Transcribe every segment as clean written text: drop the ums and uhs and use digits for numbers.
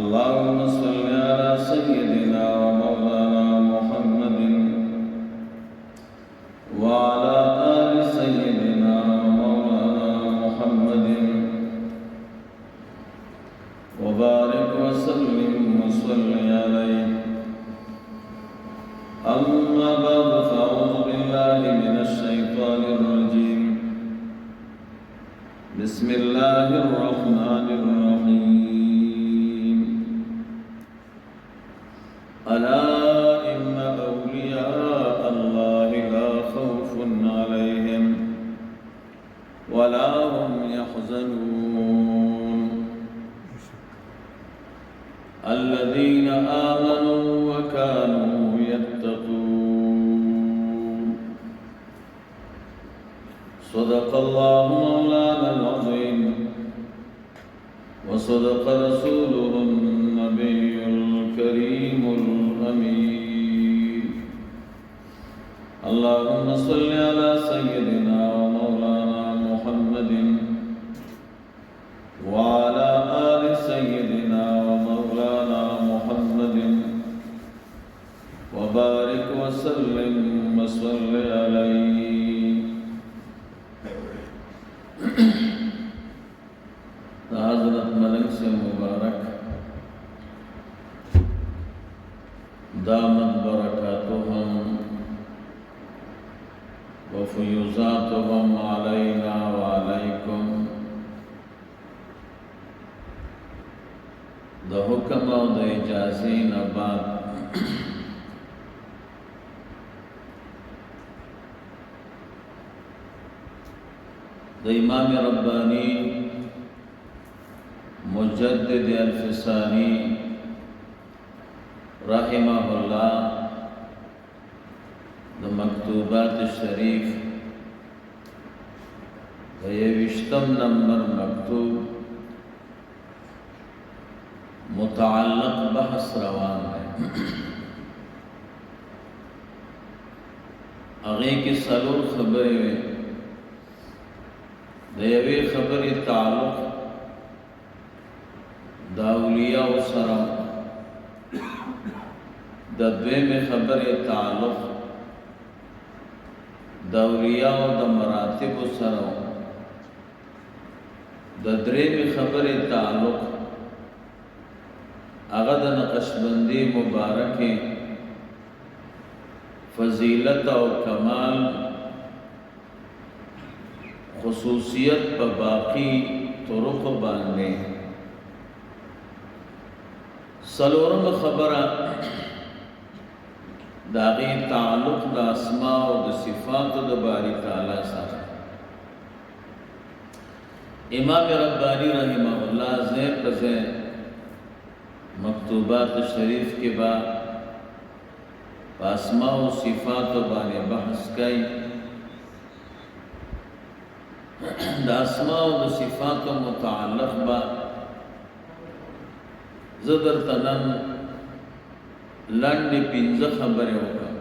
اللهم صل على سيدنا ومولانا محمد وعلى آل سيدنا ومولانا محمد وبارك وسلم وصل عليه. أما بعد فأعوذ بالله من الشيطان الرجيم. بسم الله الرحمن الرحيم. ألا إن أولياء الله لا خوف عليهم ولا هم يحزنون الذين آمنوا وكانوا يتقون. صدق الله مولانا العظيم وصدق رسوله النبي الكريم الأمين. اللهم صل على سيدنا ومولانا محمد وعلى آل سيدنا ومولانا محمد وبارك وسلم وصل عليه. حضرت ملک سے مبارک دامت برکاتهم وفیوزاتهم علینا وعلیکم. د حکم او د اجازې نه بعد د امام ربانی مجدد الفسانی رحمه الله د مکتوبات شریف د 21 نمبر مکتوب متعلق بحث روان ہے. هغه کې څلور خبرې وي. د یوې خبرې تعلق د اولیاء سره، د دویمې خبرې تعلق د اولیاء د مراتب سره، د درېمې خبرې تعلق هغه د نقشبندی مبارکه فضیلت او کمال خصوصیت په باقی طرق باندې. څلورم خبره د هغې تعلق د اسماء او د صفاتو د باری تعالی سره. امام ربانی رحمه الله ځای په ځای مکتوبات شریف کے بعد اسماء و صفات باندې بحث کوي. د اسماء و صفات متعلق با زدر تنن لنډ پنځه خبرې وکړم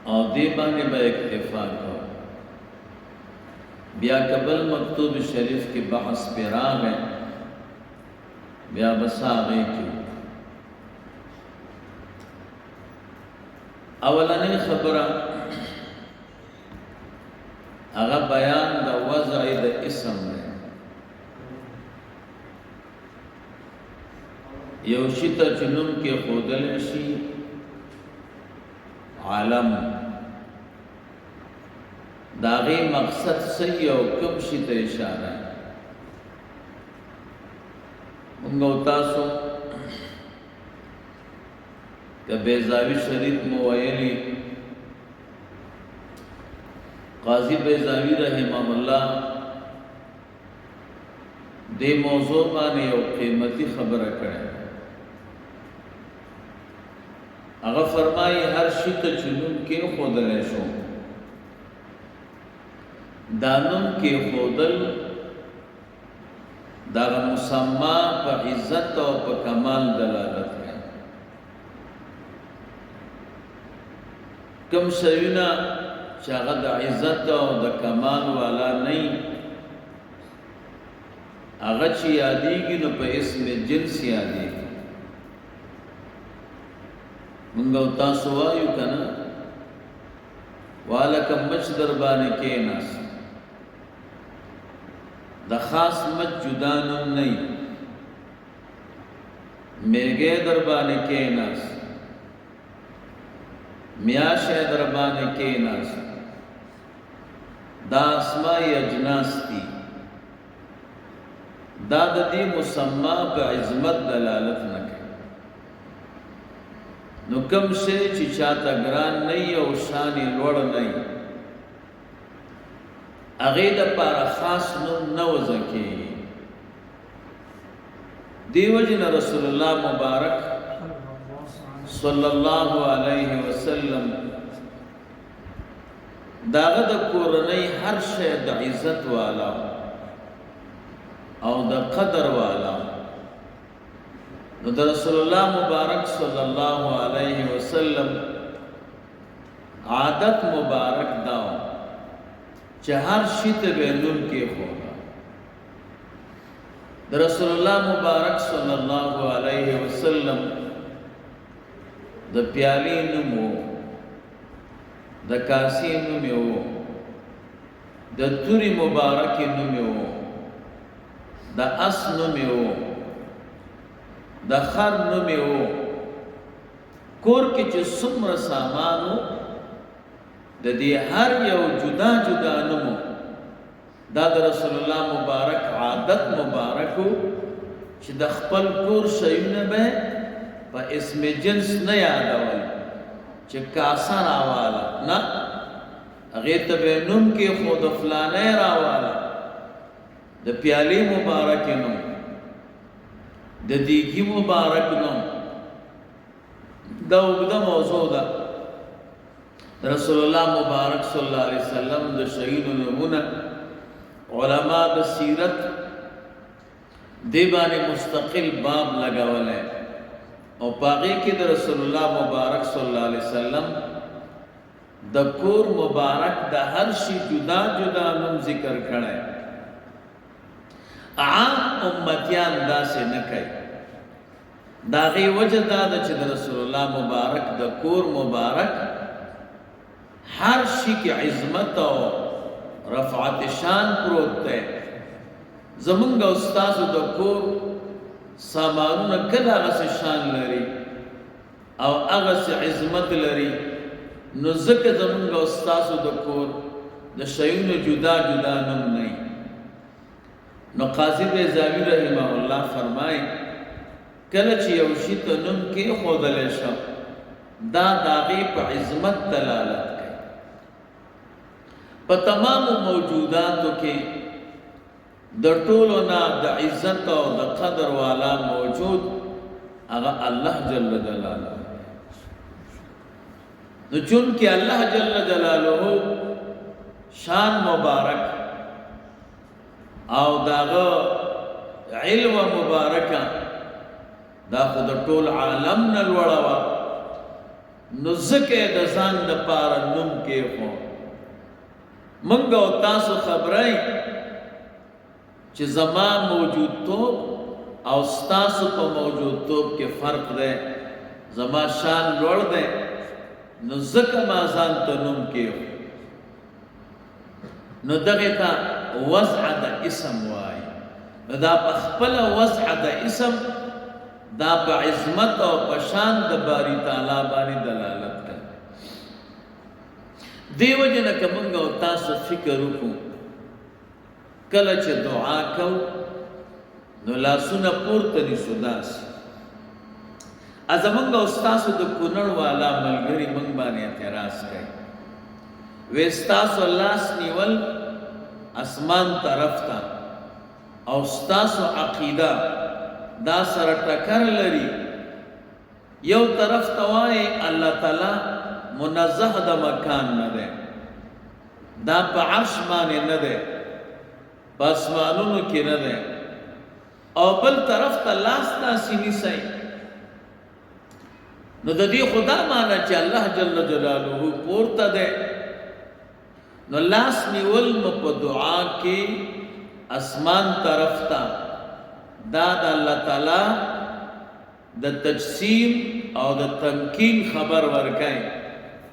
او دې باندې به اکتفا کوو. بیا قبل مکتوب شریف کے بحث پہ راغی بیا بساغی کی. اولنی خبره هغه بیان د وضع د اسم دی. یو شي ته چې نوم کې ښودلی شي عالم، د هغې مقصد څه او کوم شي ته اشاره. مونږ او تاسو که بیضاوی شریف مو ویلي، قاضی بیضاوی رحمه الله دې موضوع باندې یو قیمتي خبره کړې. هغه فرمایي هر شي ته چې نوم کېښودلی شو، دا نوم کېښودل دغه مسما په عزت او په کمال دلالت کوي. کوم شیونه چې هغه د عزت او د کمال والا نه هغه چې یادېږي نو په اسم جنس یادېږي. مونږ او تاسو وایو که نه والکه مچ در باندې کېناست، د خاص مچ جدا نوم نه وي. میږی در باندې کېناست، میاشی در باندې کېناست، دا اسماء اجناس دي. دا د دې مسما په عظمت دلالت نه کوي. نو کوم شی چې چاته ګران نه وي او شان یې لوړ نه وي، هغې دپاره خاص نوم نه وضع کېږي. دې وجې نه رسول الله مبارک صلی الله علیه وسلم د هغه د کورنۍ هر شی د عزت والا او د قدر والا. نو د رسول الله مبارک صلی الله علیه وسلم عادت مبارک دا چې هر شي ته به نوم کېښوده. د رسول الله مبارک صلی الله علیه وسلم د پیالې نوم و، د کاسې نوم یې و، د تورې مبارکې نوم یې و، د اس نوم یې و، د خر نوم یې و. کور کې چې څومره سامان و د دې هر یو جدا جدا نوم و. دا د رسول الله مبارک عادت مبارک و چې د خپل کور شیونه به په اسم جنس نه یادول چې کاسه راواله، نه، هغې ته به نوم کېښود فلانی راواله، د پیالې مبارک نوم، د دیګي مبارک نوم. دا اوږده موضوع ده. رسول الله مبارک صلی الله علیه وسلم د شهیدو نومونه علما د سیرت دې باندې مستقل باب لګولی او په هغې کې د رسول الله مبارک صلی الله علیه وسلم د کور مبارک د هر شي جدا جدا نوم ذکر کړی. عام امتیان داسې نه کوي. د هغې وجه دا ده چې د رسول الله مبارک د کور مبارک هر شي کې عظمت او رفعت شان پروت دی. زمونږ او ستاسو د کور سامانونه کله هغسې شان لري او هغسې عظمت لري، نو ځکه زمونږ او ستاسو د کور د شیونو جدا جدا نوم نه وي. نو قاضي بیضاوي رحمه الله فرمایي کله چې یو شي ته نوم کېښودلی شو دا د هغې په عظمت دلالت کوي. په تمامو موجوداتو کې د ټولو نه د عزت او د قدر والا موجود هغه الله جل جلاله. نو چونکې الله جل جلاله شان مبارک او داغه علم مبارکه دا خو د ټول عالم نه لوړه وه، نو ځکه د ځان دپاره نوم کېښود. موږ او تاسو خبرئ چې زما موجودتوب او ستاسو په موجودتوب کې فرق دی، زما شان لوړ دی، نو ځکه ما ځان ته نوم کېښود. نو دغې ته وضع د اسم وایي. نو دا په خپله وضع د اسم دا په عظمت او په شان د باری تعالی باندې دلالت کوي. دې وجې نه که موږ او تاسو فکر وکړو کله چې دعا کوو نو لاسونه پورته نیسو داسې. زموږ او ستاسو د کونړ والا ملګري موږ باندې اعتراض کوي، وی ستاسو لاس نیول اسمان طرف ته او ستاسو عقیده دا سره ټکر لري. یو طرف ته وایي الله تعالی منزه د مکان نه دی، دا په عرش باندې نه دی، په اسمانونو کې نه دی، او بل طرف ته لاس داسې نیسئ. نو د دې خدا معنی چې الله جل جلاله پورته دی. نو لاس نیول مو په دعا کې اسمان طرف ته دا د الله تعالی د تجسیم او د تمکین خبر ورکای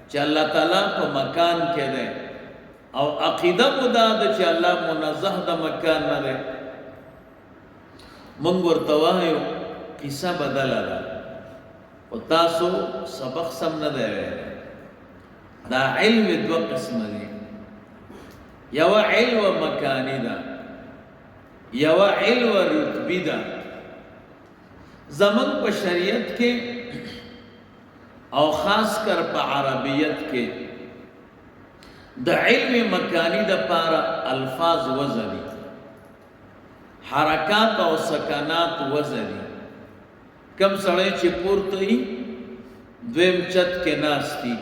چې الله تعالی په مکان کې دی او عقیده مو دا ده چې الله منزه د مکان نه دی. مونږ ورته وایو قصه بدله ده او تاسو سبق سم نه دی ویلی. دا علم دوه قسمه دی، یوه علم مکانی ده، یوه علم رتبی ده. زمون په شریعت کې او خاص کر په عربیت کې د علم مکانی د پاره الفاظ وزنی، حرکات او سکنات وزنی. کم سړی چې پورته وي دویم چت کې ناستی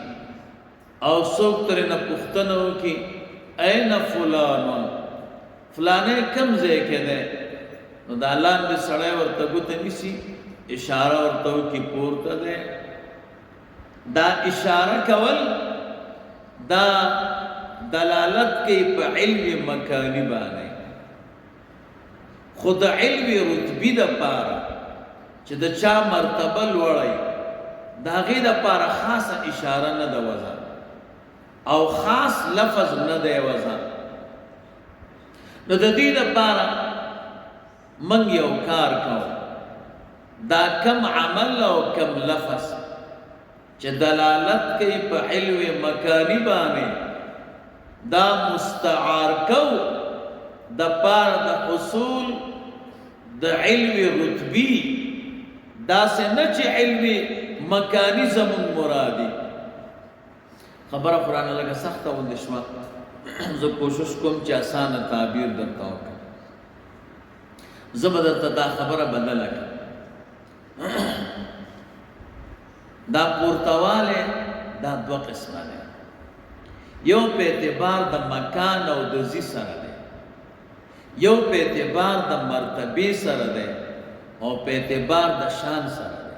او څوک ترې نه پوښتنه وکړي این فلان، فلانه کم ځای کې دی، نو دا لاندې سړی ورته ګوته نیسي، اشاره ورته وکړي پورته دی. دا اشاره کول دا دلالت کوي په علم مکانی باندې. خود علم رتبی د پاره چې د چا مرتبه لوړی د هغې د پاره خاصه اشاره نه ده وضع او خاص لفظ نه دی وضع. نو د دې دپاره موږ یو کار کوو، دا کم عمل او کم لفظ چې دلالت کوي په علم مکانی باندې دا مستعار کو د پاره د حصول د علم رتبی، داسې نه چې علم مکانی زمون مرادي. خبره قرآن لکه سخته غوندې شوه، زه کوشش کوم چې اسانه تعبیر درته وکړم. زه به درته دا خبره بدله کړم. دا پورتواله دا دوه قسمه ده، یو په اعتبار د مکان او د ځای سره ده، یو په اعتبار د مرتبه سره ده او په اعتبار د شان سره ده.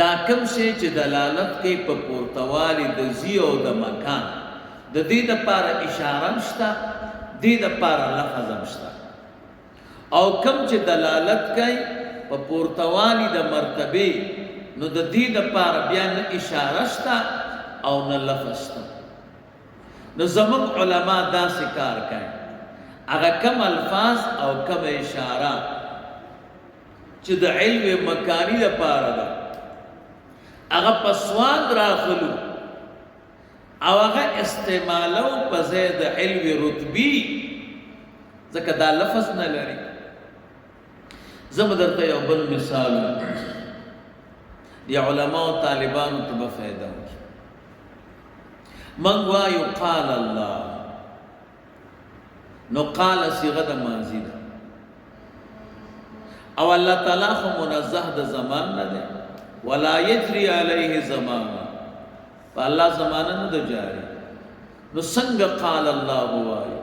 دا کوم شی چې دلالت کوي په پورتوالي د ځای او د مکان، د دې دپاره اشاره شته، دې دپاره لفظ هم شته. او کوم چې دلالت کوي په پورتوالي د مرتبه، نو د دې دپاره بیا نه اشاره شته او نه لفظ شته. نو زموږ علما داسې کار کوي، هغه کم الفاظ او کم اشاره چې د علم مکانی دپاره ده هغه په سواد راخلو او هغه استعمالو په ځای د علم رتبی، ځکه دا لفظ نه لري. زه به درته یو بل مثال دی علماء و طالبانو ته به فایده وکړي. موږ وایو قال الله، نو قال صیغه د ماضي ده او الله تعالی خو منزه د زمان نه دی، ولا یجری علیه زمان، په الله زمانه نه ده جاری. نو څنګه قال الله وایو؟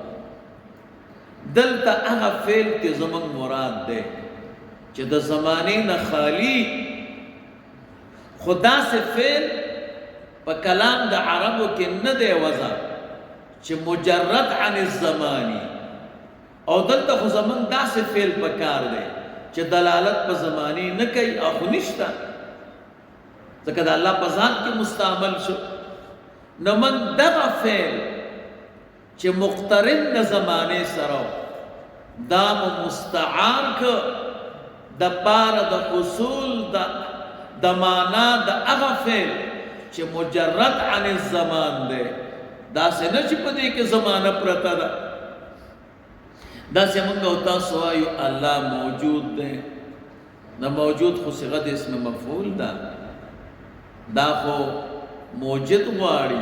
دلته هغه فعل کې زموږ مراد دی چې د زمانې نه خالی، خدا سے فعل په کلام د عربو کې نه دی وضع چې مجرد عن الزمانی، او دلته خو زمون داسې فعل پکار دی چې دلالت په زمانی نه کوي او خو نشته، ځکه د الله په ذات کې مستعمل شو. نو من دغه فعل چې مقترن د زمانې سره دا مستعار که د پاره د حصول د معنا د هغه فعل چې مجرد عن الزمان دی، داسې نه چې په دې کې زمانه پرته ده. داسې موږ او تاسو وایو الله موجود دی، نه موجود خو صيغه د اسم مفعول ده، دا خو موجود غواړي.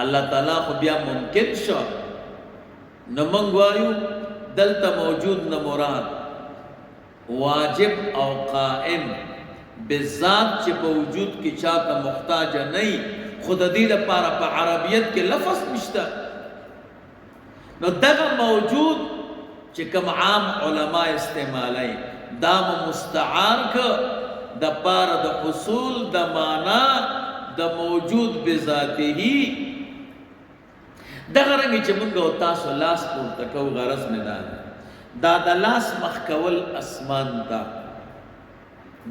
الله تعالی خو بیا ممکن شو، نو موږ وایو دلته موجود نه مراد واجب او قائم بالذات چې په وجود کې چاته محتاج نه وي، خود دې لپاره په عربیت کې لفظ نشته. نو دغه موجود چې کوم عام علما استعمالي دا مستعار که د پاره د حصول د معنا د موجود بذاته. دغه رنګ چې موږ او تاسو لاس پورته کوو غرض نه ده دا د لاس مخ کول اسمان ته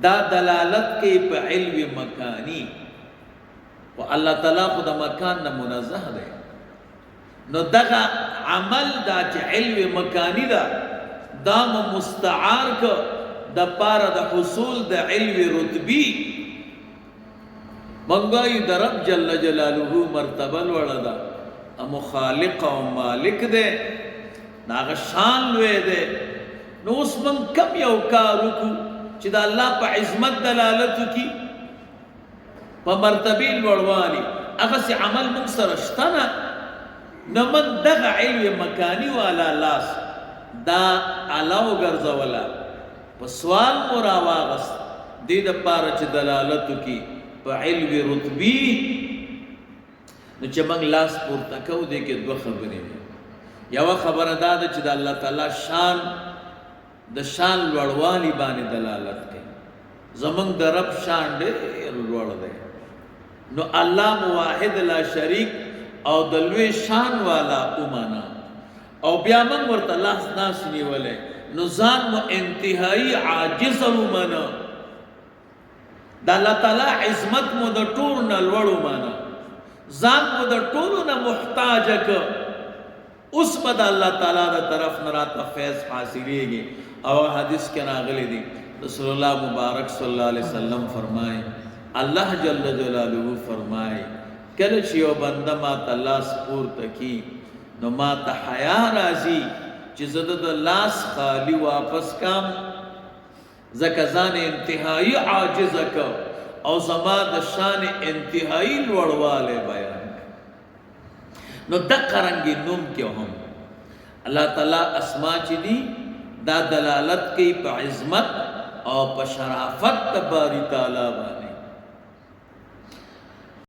دا دلالت کوي په علم مکانی او الله تعالی خو د مکان نه منزه دی نو دغه عمل دا چې علم مکانی دا دا مستعار که د پاره د حصول د علم رتبی منګای د رب جل جلاله مرتبه لوړه ده امو خالق او مالک ده ناغه شان لوی ده نو اوس من کم یو کار وکړو چې د الله په عظمت دلالت وکړي په مرتبه لوړوالي هغه سي عمل موږ سره شته نه نو من دغه علم مکانی والا لاس دا علاو ګرځولا په سوال مو راواغست دې د پاره چې دلالت وکړي په علم رتبی نو چې موږ لاس پورته کوو دې کې دوه خبرې یو خبره دا ده چې د الله تعالی شان د شان لوړوالي باندې دلالت کوي زمونږ د رب شان ډېر لوړ دی نو الله واحد لا شریک او د لوی شان والا ومانا او بیا موږ ورته لاس ناس نیولې نو ځان مو انتهایی عاجز ومانا د الله تعالی عظمت مو د ټول نه لوړ ومانا ځان مو د ټولو نه محتاج که اوس به د الله تعالی د طرف نه راته فیض حاصلېږي او حدیث کې راغلی دی رسول الله مبارک صلی الله علیه وسلم فرمایي الله جل جلاله فرمایي کله چې یو بنده ما ته لاس پورته کی نو ما ته حیا راځي چې زه د لاس خالی واپس کم ځکه ځان انتهایی عاجز که او زما د شان انتهایی لوړوالی بیان نو دقه رنګې نوم کې هم الله تعالی اسما چې دي دا دلالت کوي په عظمت او په شرافت د باری تعالی باندې